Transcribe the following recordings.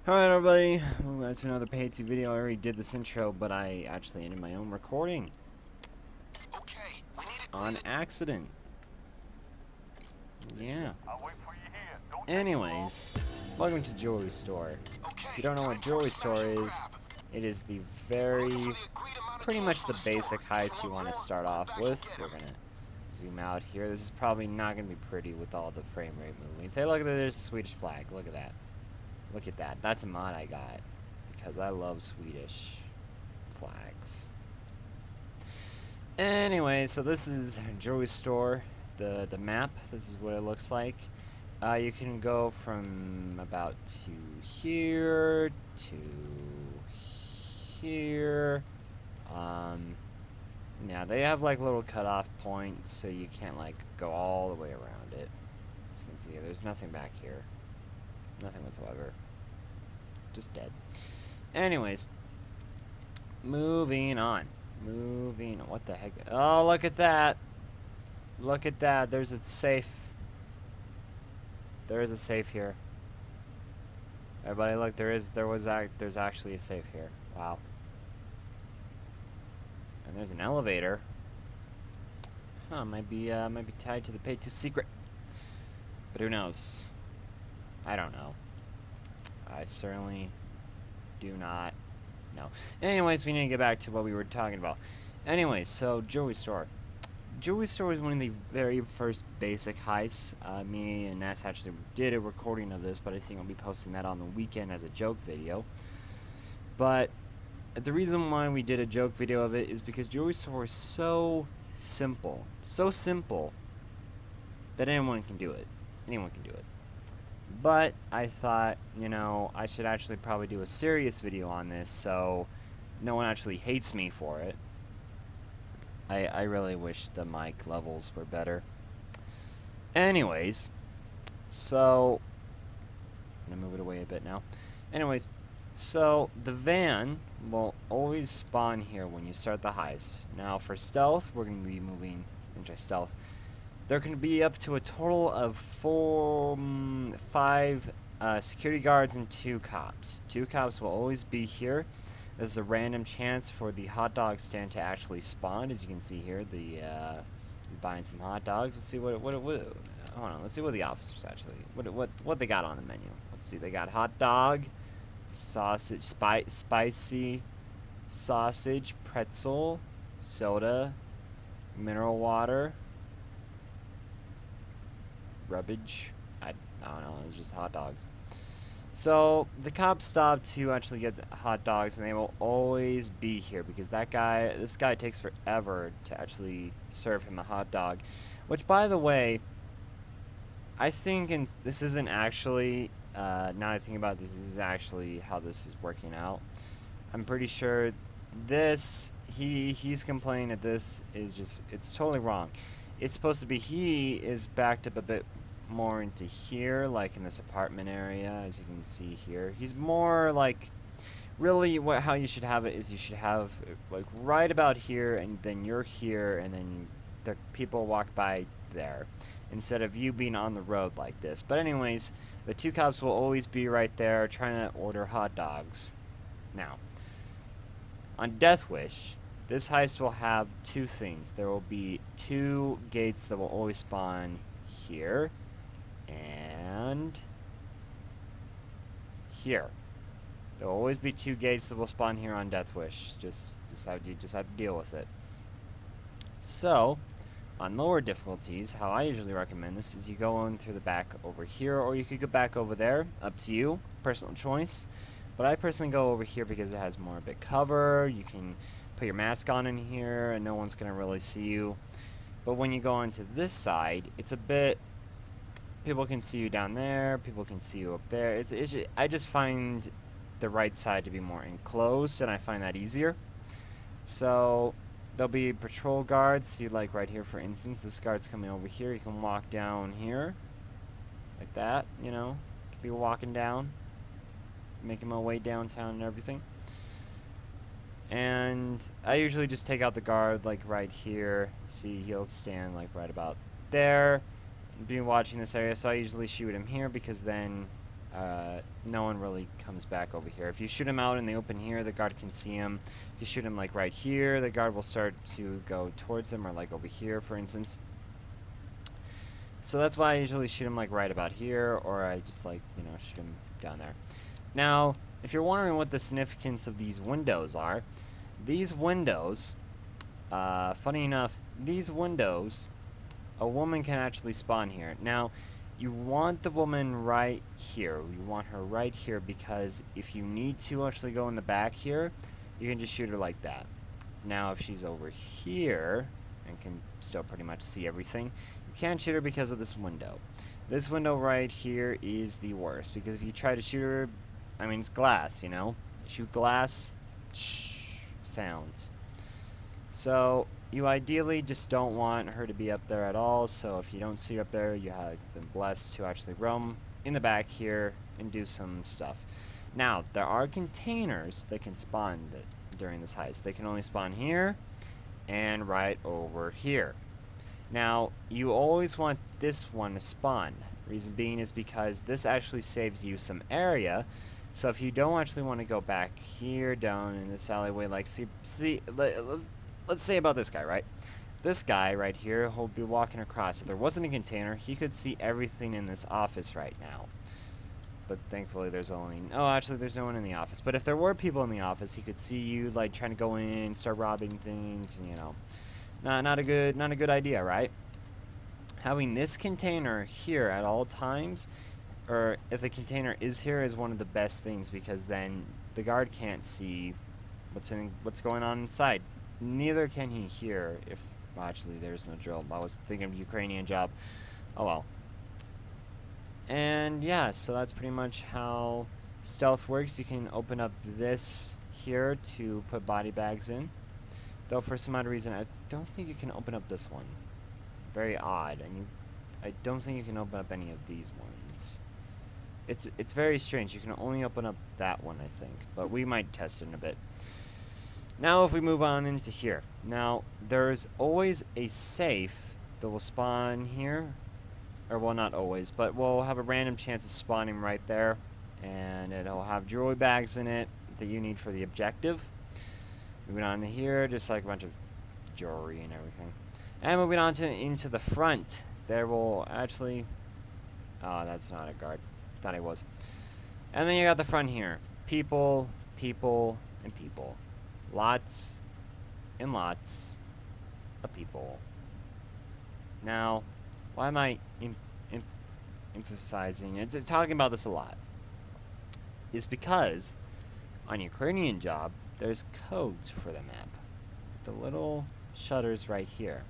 Alright everybody, welcome back to another Payday video. I already did this intro, but I actually ended my own recording. Okay, we need to On accident. Yeah. I'll wait for you here. Don't Anyways, welcome to Jewelry Store. If you don't know what Jewelry Store is, it is the pretty much the basic heist you want to start off with. We're gonna zoom out here. This is probably not gonna be pretty with all the frame rate moving. Say, look, there's a Swedish flag. Look at that. Look at that. That's a mod I got because I love Swedish flags. Anyway, so this is Jewelry Store. The map. This is what it looks like. You can go from about to here to here. Yeah, they have like little cutoff points, so you can't like go all the way around it. As you can see, there's nothing back here. Nothing whatsoever. Just dead. Anyways, moving on. What the heck? Oh, look at that. Look at that. There's a safe. There is a safe here. Everybody, look. There's actually a safe here. Wow. And there's an elevator. Huh? Might be tied to the Pay 2 secret. But who knows? I don't know. I certainly do not know. Anyways, we need to get back to what we were talking about. Anyways, so Jewelry Store. Jewelry Store was one of the very first basic heists. Me and Ness actually did a recording of this, but I think I'll be posting that on the weekend as a joke video. But the reason why we did a joke video of it is because Jewelry Store is so simple that anyone can do it. Anyone can do it. But I thought, you know, I should actually probably do a serious video on this so no one actually hates me for it. I really wish the mic levels were better. Anyways, so I'm gonna move it away a bit now. Anyways, so the van will always spawn here when you start the heist. Now for stealth, we're gonna be moving into stealth. There can be up to a total of 5 security guards and 2 cops. 2 cops will always be here. There's a random chance for the hot dog stand to actually spawn. As you can see here, he's buying some hot dogs. Let's see what hold on. Let's see what the officers actually what they got on the menu. Let's see. They got hot dog, sausage, spicy sausage, pretzel, soda, mineral water. Rubbish. I don't know. It's just hot dogs. So the cops stop to actually get the hot dogs, and they will always be here because this guy takes forever to actually serve him a hot dog. Which, by the way, I think, and this isn't actually. Now I think about this is actually how this is working out. I'm pretty sure this. He's complaining that this is it's totally wrong. It's supposed to be he is backed up a bit more into here, like in this apartment area, as you can see here. He's more like, really, how you should have it is you should have like right about here, and then you're here, and then the people walk by there, instead of you being on the road like this. But anyways, the 2 cops will always be right there trying to order hot dogs. Now, on Death Wish, this heist will have 2 things. There will be 2 gates that will always spawn here and here. There will always be 2 gates that will spawn here on Death Wish. You just have to deal with it. So, on lower difficulties, how I usually recommend this is you go in through the back over here, or you could go back over there. Up to you, personal choice. But I personally go over here because it has more bit cover. You can put your mask on in here and no one's gonna really see you. But when you go onto this side, it's a bit, people can see you down there, people can see you up there. I just find the right side to be more enclosed, and I find that easier. So there'll be patrol guards. See, like right here, for instance, this guard's coming over here. You can walk down here like that, you know, could be walking down, making my way downtown and everything. And I usually just take out the guard like right here. See, he'll stand like right about there. Be watching this area, so I usually shoot him here because then no one really comes back over here. If you shoot him out in the open here, the guard can see him. If you shoot him like right here, the guard will start to go towards him, or like over here, for instance. So that's why I usually shoot him like right about here, or I just like, you know, shoot him down there. Now, if you're wondering what the significance of these windows are, these windows, funny enough, these windows, a woman can actually spawn here. Now, you want the woman right here. You want her right here because if you need to actually go in the back here, you can just shoot her like that. Now, if she's over here and can still pretty much see everything, you can't shoot her because of this window. This window right here is the worst because if you try to shoot her, I mean, it's glass, you know? Shoot glass, shh, sounds. So, you ideally just don't want her to be up there at all, so if you don't see her up there, you have been blessed to actually roam in the back here and do some stuff. Now, there are containers that can spawn during this heist. They can only spawn here and right over here. Now, you always want this one to spawn. Reason being is because this actually saves you some area. So if you don't actually want to go back here down in this alleyway, like let's say about this guy, right? This guy right here, he'll be walking across. If there wasn't a container, he could see everything in this office right now. But thankfully there's only, oh, actually there's no one in the office. But if there were people in the office, he could see you like trying to go in, start robbing things, and you know. Not a good idea, right? Having this container here at all times, or if the container is here, is one of the best things because then the guard can't see what's going on inside. Neither can he hear if, well, actually there's no drill. I was thinking of Ukrainian job. Oh well. And yeah, so that's pretty much how stealth works. You can open up this here to put body bags in. Though for some odd reason, I don't think you can open up this one. Very odd. And I don't think you can open up any of these ones. It's very strange. You can only open up that one, I think. But we might test it in a bit. Now if we move on into here. Now, there's always a safe that will spawn here. Or, well, not always, but we'll have a random chance of spawning right there. And it'll have jewelry bags in it that you need for the objective. Moving on to here, just like a bunch of jewelry and everything. And moving on to into the front. There will actually... Oh, that's not a guard. Thought it was. And then you got the front here. People, people, and people. Lots and lots of people. Now, why am I emphasizing it? Talking about this a lot. Is because on Ukrainian job, there's codes for the map. The little shutters right here.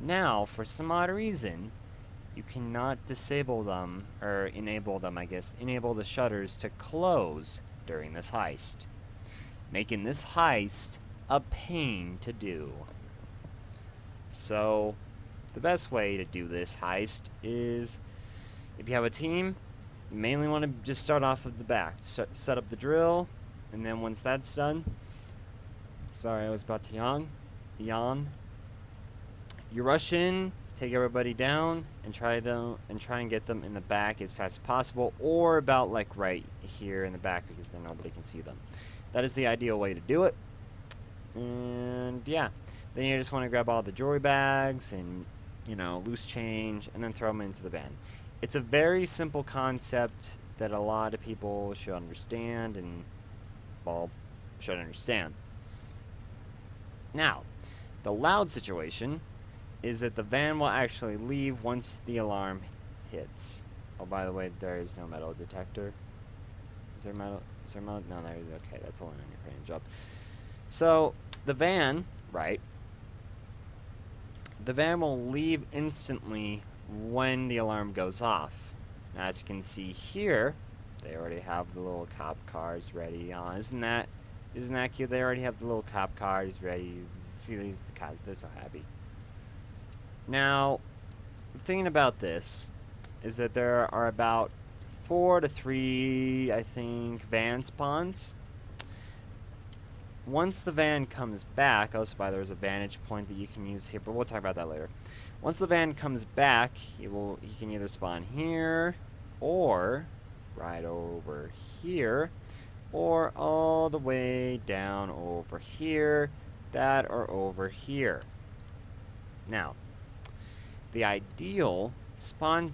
Now, for some odd reason, you cannot disable them, or enable them, I guess, enable the shutters to close during this heist. Making this heist a pain to do. So, the best way to do this heist is, if you have a team, you mainly want to just start off at the back. Set up the drill, and then once that's done, sorry, I was about to yawn. You rush in, take everybody down, and try and get them in the back as fast as possible, or about like right here in the back because then nobody can see them. That is the ideal way to do it. And yeah, then you just want to grab all the jewelry bags and, you know, loose change, and then throw them into the van. It's a very simple concept that a lot of people should understand and, well, should understand. Now, the loud situation is that the van will actually leave once the alarm hits. Oh, by the way, there is no metal detector. Is there metal? Is there metal? No, there is. Okay, that's only on your crane job. So, the van, right? The van will leave instantly when the alarm goes off. Now, as you can see here, they already have the little cop cars ready. Isn't that cute? They already have the little cop cars ready. See, these the cars. They're so happy. Now, thinking about this is that there are about 4 to 3, I think, van spawns. Once the van comes back, oh, so by there's a vantage point that you can use here, but we'll talk about that later. Once the van comes back, he can either spawn here or right over here, or all the way down over here, that or over here. Now, the ideal spawn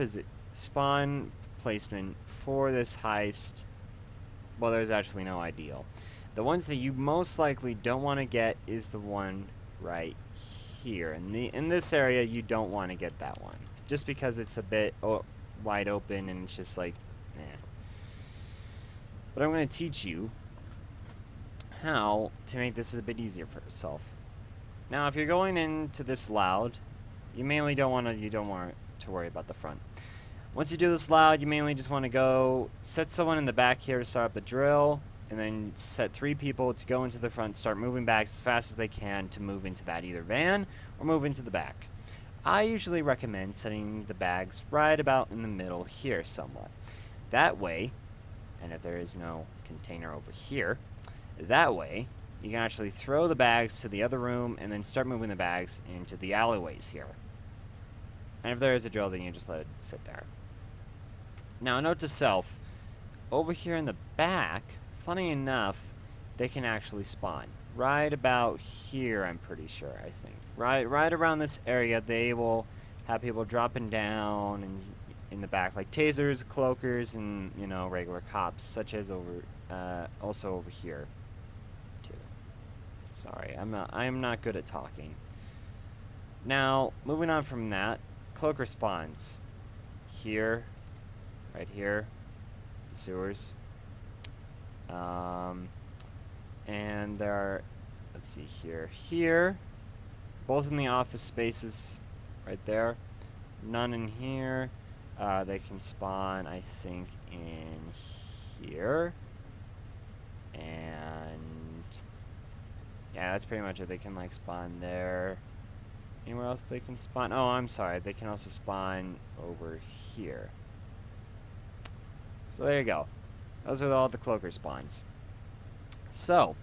placement for this heist, well, there's actually no ideal. The ones that you most likely don't want to get is the one right here. In this area, you don't want to get that one, just because it's a bit wide open and it's just like, eh. But I'm going to teach you how to make this a bit easier for yourself. Now, if you're going into this loud, you mainly don't want to worry about the front. Once you do this loud, you mainly just want to go set someone in the back here to start up the drill, and then set 3 people to go into the front, start moving bags as fast as they can to move into that either van or move into the back. I usually recommend setting the bags right about in the middle here somewhat. That way, and if there is no container over here, that way you can actually throw the bags to the other room and then start moving the bags into the alleyways here. And if there is a drill, then you just let it sit there. Now, note to self, over here in the back, funny enough, they can actually spawn. Right about here, I'm pretty sure, I think. Right around this area, they will have people dropping down and in the back, like tasers, cloakers, and, you know, regular cops, such as also over here, too. Sorry, I am not good at talking. Now, moving on from that, cloaker spawns. Here, right here, the sewers. And there are, let's see here, both in the office spaces, right there. None in here. They can spawn, I think, in here. And yeah, that's pretty much it. They can like spawn there. Anywhere else they can spawn? Oh, I'm sorry. They can also spawn over here. So there you go. Those are all the cloaker spawns. So,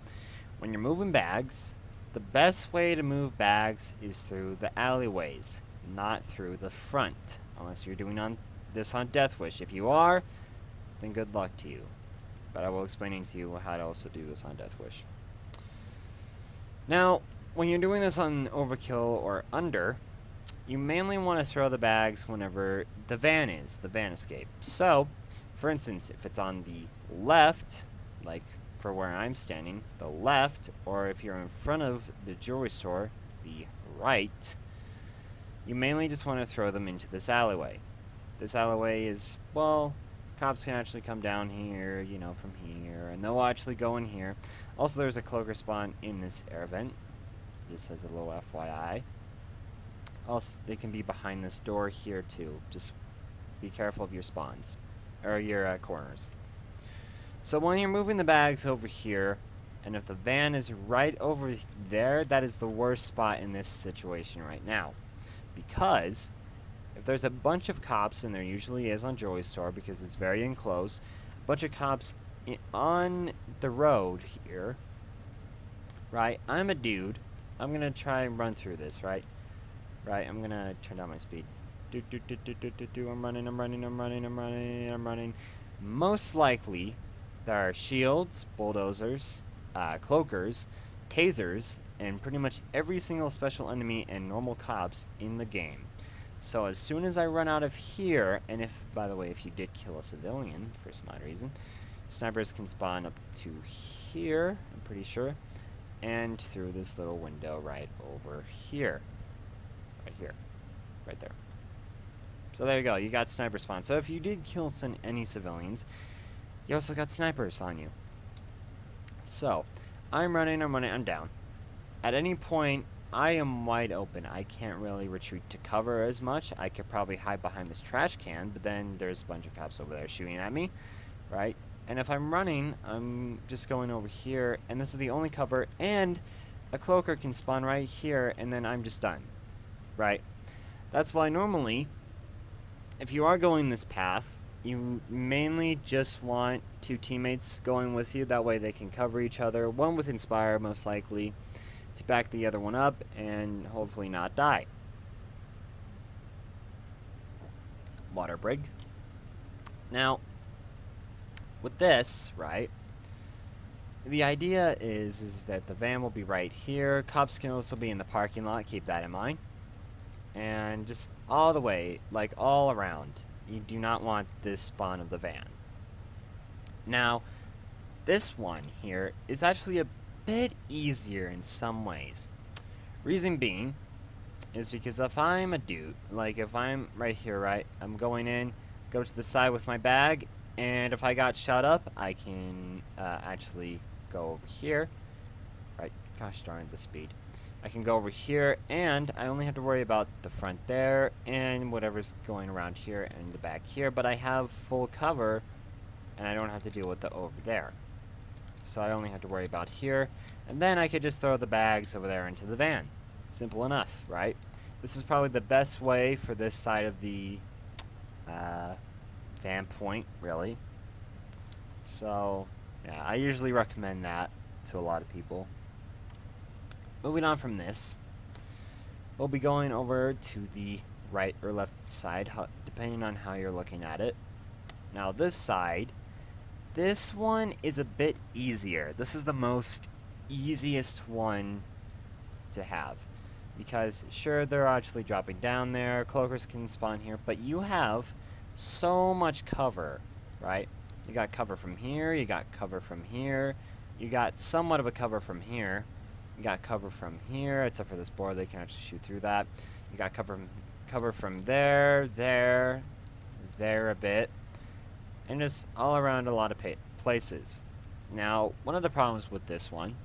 when you're moving bags, the best way to move bags is through the alleyways, not through the front, unless you're doing this on Death Wish. If you are, then good luck to you. But I will explain to you how to also do this on Death Wish. Now, when you're doing this on Overkill or Under, you mainly want to throw the bags whenever the van escape. So, for instance, if it's on the left, like for where I'm standing, the left, or if you're in front of the jewelry store, the right, you mainly just want to throw them into this alleyway. This alleyway is, well, cops can actually come down here, you know, from here, and they'll actually go in here. Also, there's a cloaker spawn in this air vent, just as a little FYI. Also, they can be behind this door here, too. Just be careful of your spawns, or your corners. So when you're moving the bags over here, and if the van is right over there, that is the worst spot in this situation right now. Because if there's a bunch of cops, and there usually is on Jewelry Store because it's very enclosed, a bunch of cops on the road here, right? I'm a dude. I'm going to try and run through this, right? Right, I'm going to turn down my speed. I'm running. Most likely, there are shields, bulldozers, cloakers, tasers, and pretty much every single special enemy and normal cops in the game. So as soon as I run out of here, and if, by the way, if you did kill a civilian for some odd reason, snipers can spawn up to here, I'm pretty sure, and through this little window right over here. Right here. Right there. So there you go, you got sniper spawn. So if you did kill any civilians, you also got snipers on you. So, I'm running, I'm down. At any point, I am wide open. I can't really retreat to cover as much. I could probably hide behind this trash can, but then there's a bunch of cops over there shooting at me, right? And if I'm running, I'm just going over here, and this is the only cover, and a cloaker can spawn right here, and then I'm just done, right? That's why normally, if you are going this path, you mainly just want 2 teammates going with you. That way they can cover each other. One with Inspire, most likely, to back the other one up and hopefully not die. Water brig. Now, With this, right, the idea is that the van will be right here. Cops can also be in the parking lot, keep that in mind. And just all the way, like all around. You do not want this spawn of the van. Now, this one here is actually a bit easier in some ways. Reason being is because if I'm a dude, like if I'm right here, right, I'm going in, go to the side with my bag, and if I got shot up, I can actually go over here. Right, gosh darn it, the speed. I can go over here, and I only have to worry about the front there and whatever's going around here and the back here, but I have full cover, and I don't have to deal with the over there. So I only have to worry about here, and then I could just throw the bags over there into the van. Simple enough, right? This is probably the best way for this side of the van point, really. So, yeah, I usually recommend that to a lot of people. Moving on from this, we'll be going over to the right or left side, depending on how you're looking at it. Now, this side, this one is a bit easier. This is the most easiest one to have. Because, sure, they're actually dropping down there, cloakers can spawn here, but you have so much cover, right? You got cover from here, you got cover from here, you got somewhat of a cover from here, you got cover from here, except for this board, they can actually shoot through that. You got cover from there, there a bit, and just all around a lot of places. Now, one of the problems with this one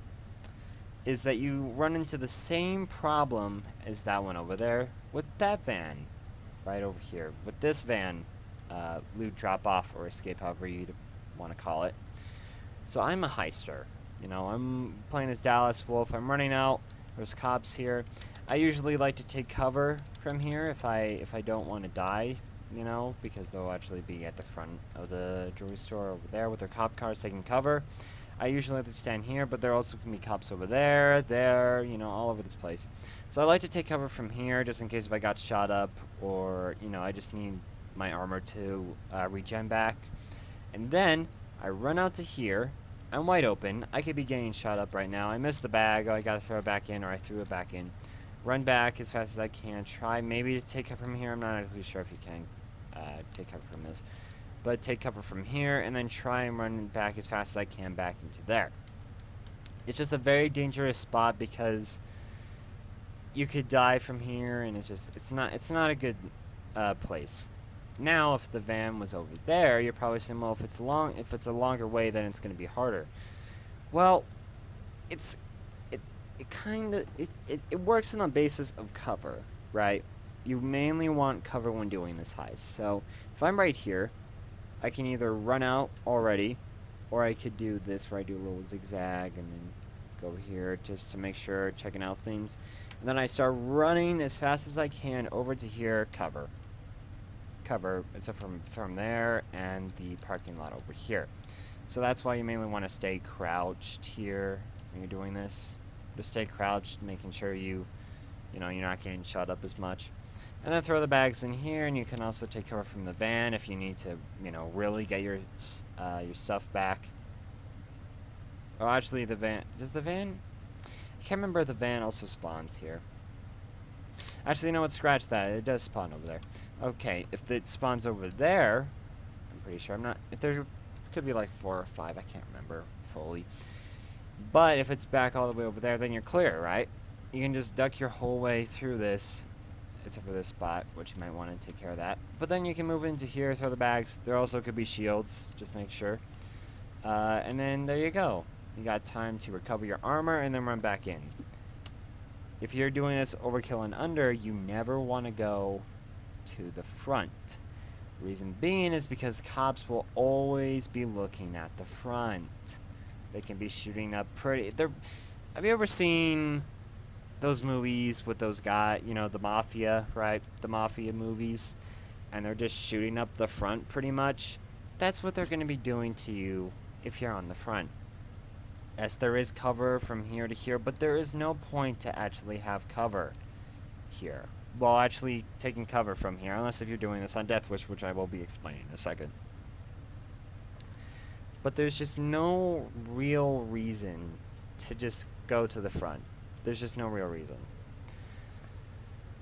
is that you run into the same problem as that one over there with that van right over here. With this van, loot drop-off or escape, however you want to call it. So I'm a heister. You know, I'm playing as Dallas Wolf. I'm running out. There's cops here. I usually like to take cover from here if I don't want to die, you know, because they'll actually be at the front of the jewelry store over there with their cop cars taking cover. I usually like to stand here, but there also can be cops over there, you know, all over this place. So I like to take cover from here just in case if I got shot up or, you know, I just need my armor to regen back. And then I run out to here. I'm wide open. I could be getting shot up right now. I missed the bag. Oh, I got to throw it back in, or I threw it back in. Run back as fast as I can. Try maybe to take cover from here. I'm not actually sure if you can take cover from this. But take cover from here, and then try and run back as fast as I can back into there. It's just a very dangerous spot because you could die from here, and it's not a good place. Now, if the van was over there, you're probably saying, well, if it's a longer way, then it's going to be harder. Well, it works on the basis of cover, right? You mainly want cover when doing this heist. So if I'm right here, I can either run out already, or I could do this where I do a little zigzag and then go over here just to make sure, checking out things. And then I start running as fast as I can over to here, cover, except from there and the parking lot over here. So that's why you mainly want to stay crouched here when you're doing this. Just stay crouched, making sure you're not getting shot up as much. And then throw the bags in here, and you can also take cover from the van if you need to, really get your stuff back. Oh, actually, the van... Does the van... I can't remember if the van also spawns here. Actually, you know what? Scratch that. It does spawn over there. Okay, if it spawns over there, I'm pretty sure. I'm not... If there could be like 4 or 5. I can't remember fully. But if it's back all the way over there, then you're clear, right? You can just duck your whole way through this, except for this spot, which you might want to take care of that. But then you can move into here, throw the bags. There also could be shields, just make sure. And then there you go. You got time to recover your armor and then run back in. If you're doing this overkill and under, you never want to go to the front. Reason being is because cops will always be looking at the front. They can be shooting up have you ever seen those movies with those guys, the mafia, right? The mafia movies, and they're just shooting up the front pretty much. That's what they're going to be doing to you if you're on the front. Yes, there is cover from here to here, but there is no point to actually have cover here. Well, actually taking cover from here, unless if you're doing this on Death Wish, which I will be explaining in a second. But there's just no real reason to just go to the front. There's just no real reason.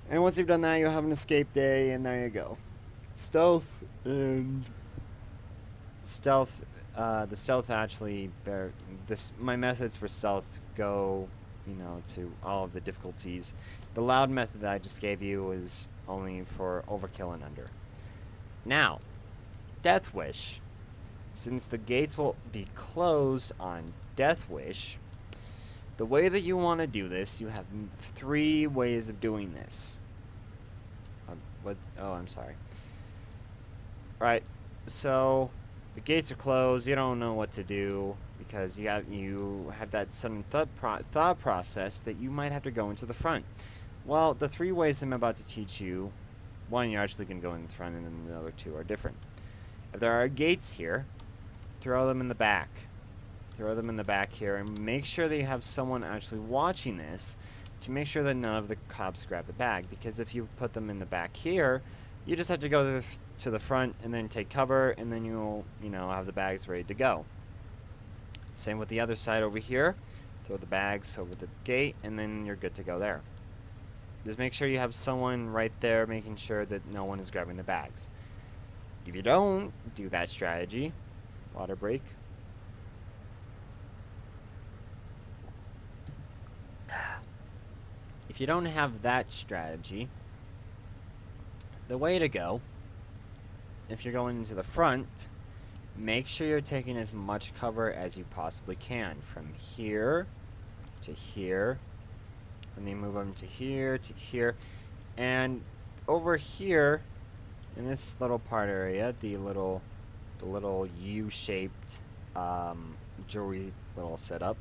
And once you've done that, you'll have an escape day, and there you go. Stealth and stealth. The stealth actually my methods for stealth go, to all of the difficulties. The loud method that I just gave you was only for overkill and under. Now, Death Wish. Since the gates will be closed on Death Wish, the way that you want to do this, you have 3 ways of doing this. Oh, I'm sorry. Right, so the gates are closed. You don't know what to do because you have that sudden thought process that you might have to go into the front. Well, the 3 ways I'm about to teach you, one, you're actually going to go in the front, and then the other 2 are different. If there are gates here, throw them in the back. Throw them in the back here, and make sure that you have someone actually watching this to make sure that none of the cops grab the bag. Because if you put them in the back here, you just have to go to the front and then take cover, and then you'll, have the bags ready to go. Same with the other side over here. Throw the bags over the gate, and then you're good to go there. Just make sure you have someone right there making sure that no one is grabbing the bags. If you don't do that strategy, water break. If you don't have that strategy, the way to go, if you're going into the front, make sure you're taking as much cover as you possibly can. From here to here, and then move them to here, and over here, in this little part area, the little U-shaped jewelry little setup,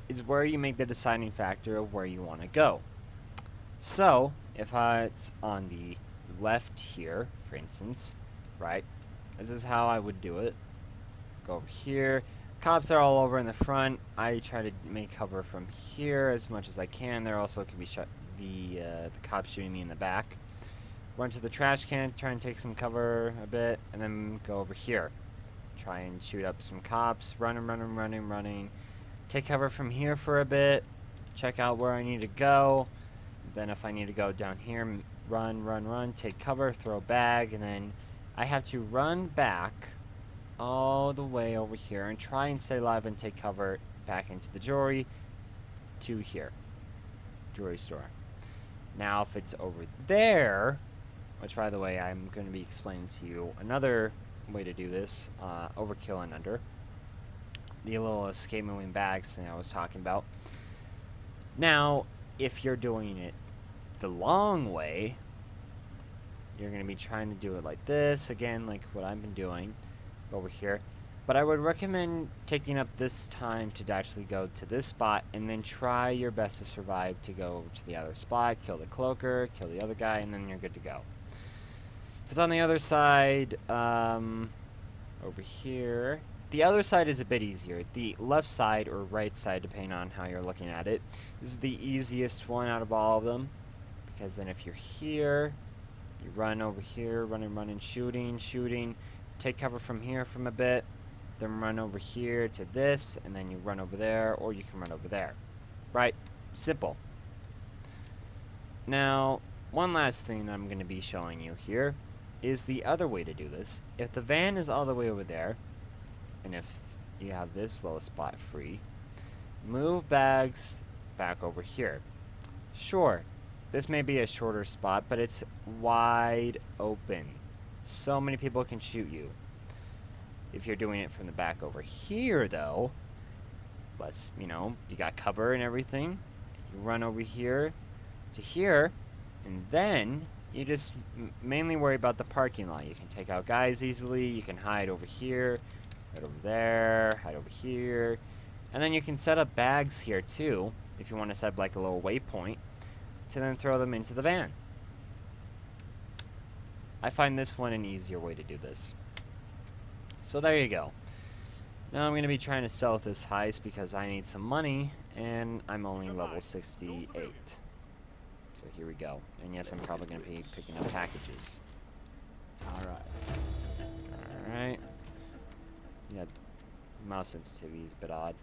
is where you make the deciding factor of where you want to go. So, if it's on the left here, for instance, right, this is how I would do it. Go over here. Cops are all over in the front. I try to make cover from here as much as I can. There also could be the cops shooting me in the back. Run to the trash can, try and take some cover a bit, and then go over here. Try and shoot up some cops. Running. Take cover from here for a bit. Check out where I need to go. Then if I need to go down here, run. Take cover, throw a bag, and then I have to run back all the way over here and try and stay alive and take cover back into the jewelry to here. Jewelry store. Now if it's over there, which by the way I'm going to be explaining to you another way to do this, overkill and under. The little escape moving bags thing I was talking about. Now, if you're doing it the long way, you're going to be trying to do it like this, again, like what I've been doing over here. But I would recommend taking up this time to actually go to this spot and then try your best to survive to go over to the other spot, kill the cloaker, kill the other guy, and then you're good to go. If it's on the other side, over here, the other side is a bit easier. The left side or right side, depending on how you're looking at it, is the easiest one out of all of them. Because then if you're here, you run over here, running, shooting, take cover from here from a bit, then run over here to this, and then you run over there, or you can run over there. Right? Simple. Now, one last thing I'm going to be showing you here is the other way to do this. If the van is all the way over there, and if you have this little spot free, move bags back over here. Sure, this may be a shorter spot, but it's wide open. So many people can shoot you. If you're doing it from the back over here, though, less, you got cover and everything. You run over here to here, and then you just mainly worry about the parking lot. You can take out guys easily. You can hide over here. Hide over there, hide over here. And then you can set up bags here too, if you want to set up like a little waypoint, to then throw them into the van. I find this one an easier way to do this. So there you go. Now I'm going to be trying to stealth this heist because I need some money, and I'm only level 68. So here we go. And yes, I'm probably going to be picking up packages. Alright. Mouse sensitivity is a bit odd.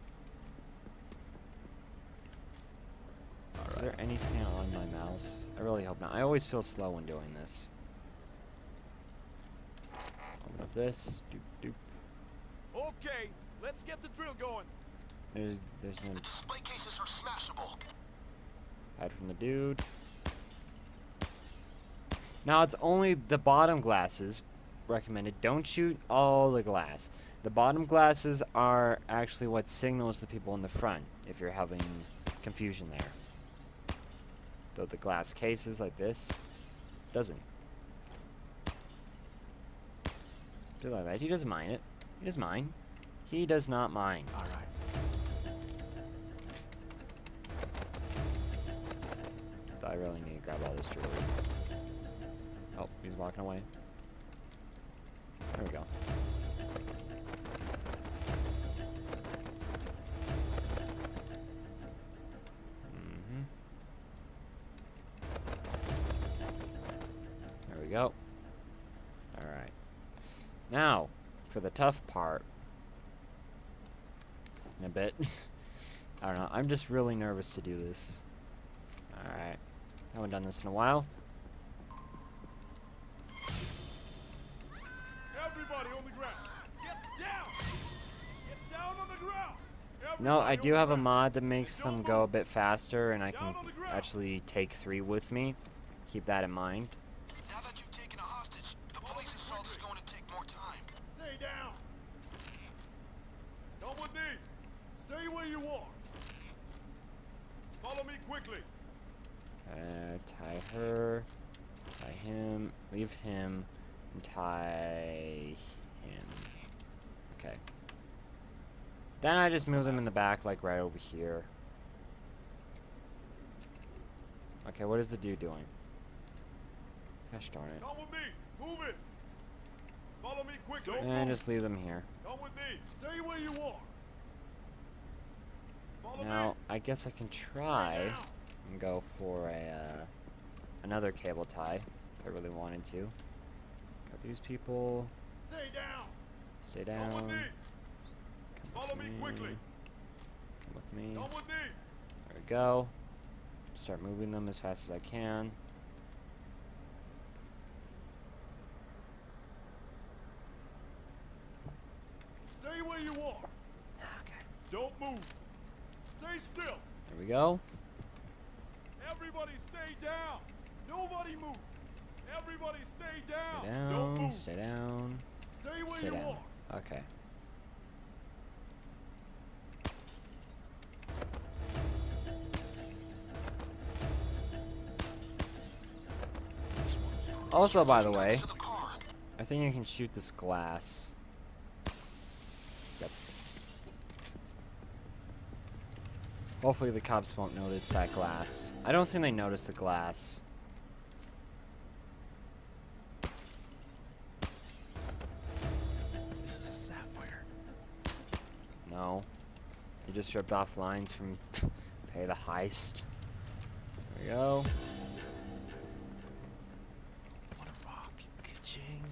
Is there anything on my mouse? I really hope not. I always feel slow when doing this. Open up this. Doop, doop. Okay, let's get the drill going. There's The no display cases are smashable. hide from the dude. Now it's only the bottom glasses recommended. Don't shoot all the glass. The bottom glasses are actually what signals the people in the front if you're having confusion there. Though the glass cases like this doesn't. Do like that. He doesn't mind it. He doesn't mind. He does not mind. All right. I really need to grab all this jewelry. Oh, he's walking away. There we go. There we go. Alright. Now, for the tough part. In a bit. I don't know. I'm just really nervous to do this. Alright. Haven't done this in a while. Everybody on the ground. Get down. Get down on the ground. No, I Everybody do on the have a ground. mod that makes Don't them go a move. bit faster, and I can Down on the ground. actually take 3 with me. Keep that in mind. Now that you've taken a hostage, the police assault is going to take more time. Stay down. Come with me. Stay where you are. Follow me quickly. Tie her, tie him, leave him, and tie him. Okay. Then I just move them in the back, like right over here. Okay, what is the dude doing? Gosh darn it. Come with me. Move it. Follow me quickly. Don't And move. just leave them here. Come with me. Stay where you are. Follow Now, me. I guess I can Stay try down. and go for a another cable tie if I really wanted to. Got these people. Stay down. Stay Come down. with me. Come Follow with me quickly. Come with me. Come with me. There we go. Start moving them as fast as I can. Stay where you are. Okay. Don't move. Stay still. There we go. Everybody stay down. Nobody move. Everybody stay down. Stay Don't down. move. Stay down. Stay where Stay you down. are. Okay. Also, by the way, To the car. I think you can shoot this glass. Yep. Hopefully the cops won't notice that glass. I don't think they notice the glass. This is a sapphire. No. You just ripped off lines from Pay the Heist. There we go. What a rock. Ka-ching.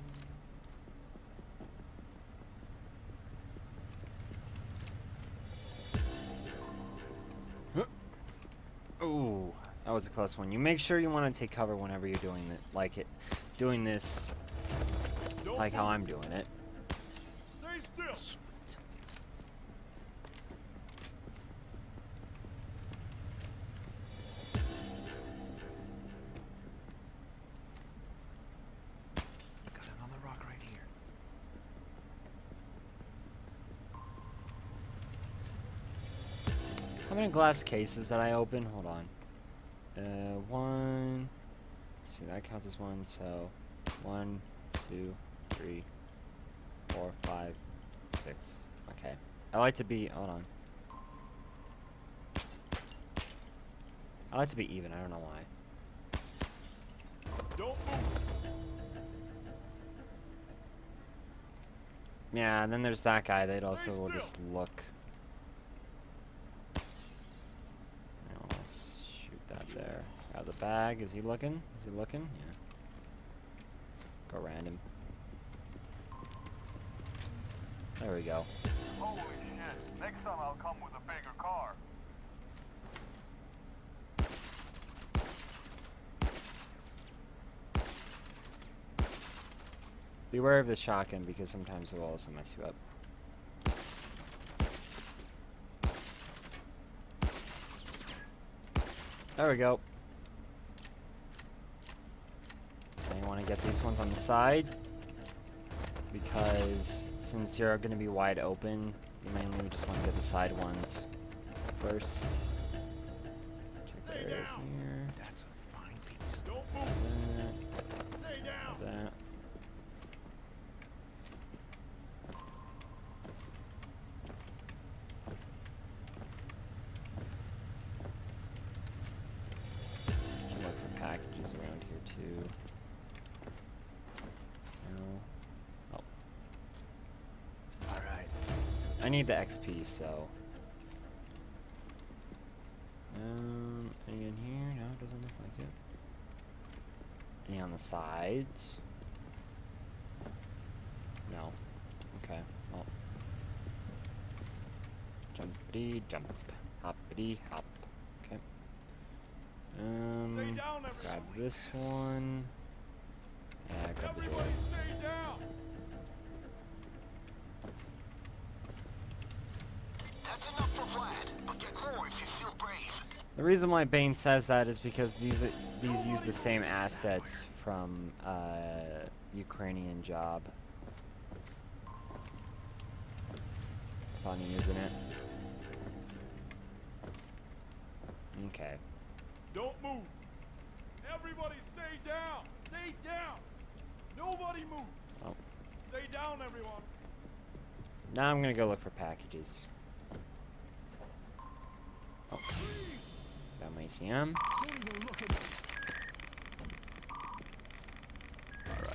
Ooh, that was a close one. You make sure you want to take cover whenever you're doing it, doing this, Don't like how move. I'm doing it. Stay still. Got another rock right here. How many glass cases did I open? Hold on. One. Let's see, that counts as one. So, 1, 2, 3, 4, 5, 6. Okay. I like to be. Hold on. I like to be even. I don't know why. Don't move. Yeah, and then there's that guy that also will still. just look. I'll shoot that there. Out of the bag. Is he looking? Is he looking? Yeah. Go random. There we go. Holy shit. Next time I'll come with a bigger car. Beware of the shotgun because sometimes it will also mess you up. There we go. And you want to get these ones on the side because since you're going to be wide open, you mainly just want to get the side ones first. Check the areas here. That's a fine piece. Don't move. Stay down. That. Can look for packages around here too. No. Oh. All right. I need the XP, so. Any in here? No, it doesn't look like it. Any on the sides? No. Okay. Well. Jumpity jump. Hoppity hop. Okay. Stay down, Grab everybody. this one. Yeah, grab the joy. Everybody stay down. That's enough for Vlad, but get more if you feel brave. The reason why Bane says that is because these use the same assets from Ukrainian Job. Funny, isn't it? Okay. Don't move. Everybody stay down. Stay down. Nobody move. Oh. Stay down, everyone. Now I'm gonna go look for packages. Oh. Please. Got my ACM. Don't even look at me.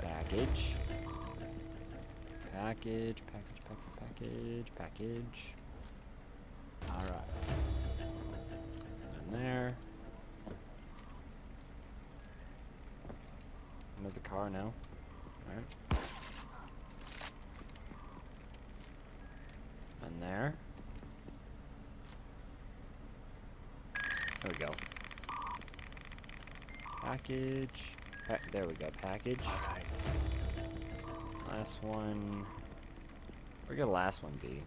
Package. Package. Package. Alright. And there. Another car now. Alright. And there. There we go. Package. There we go. Package. Alright. Last one. Where could the last one be?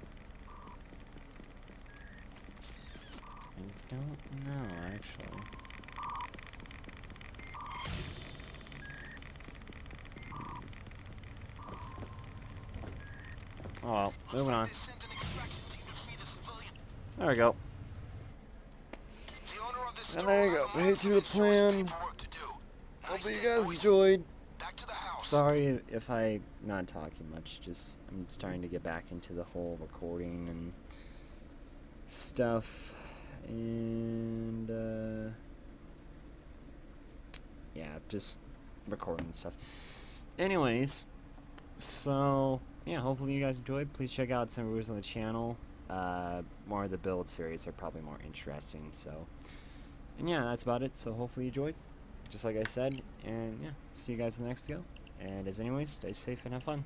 I don't know, actually. Oh well, moving on. They sent an extraction team to free the civilian. There we go. The owner of this And there you go. Pay to the plan. Hopefully you guys enjoyed. Back to the house. Sorry if I not talking much. Just I'm starting to get back into the whole recording and stuff, and yeah, just recording stuff. Anyways, so yeah, hopefully you guys enjoyed. Please check out some reviews on the channel. More of the build series are probably more interesting. So, and yeah, that's about it. So hopefully you enjoyed. Just like I said, and yeah, see you guys in the next video. And as anyways, stay safe and have fun.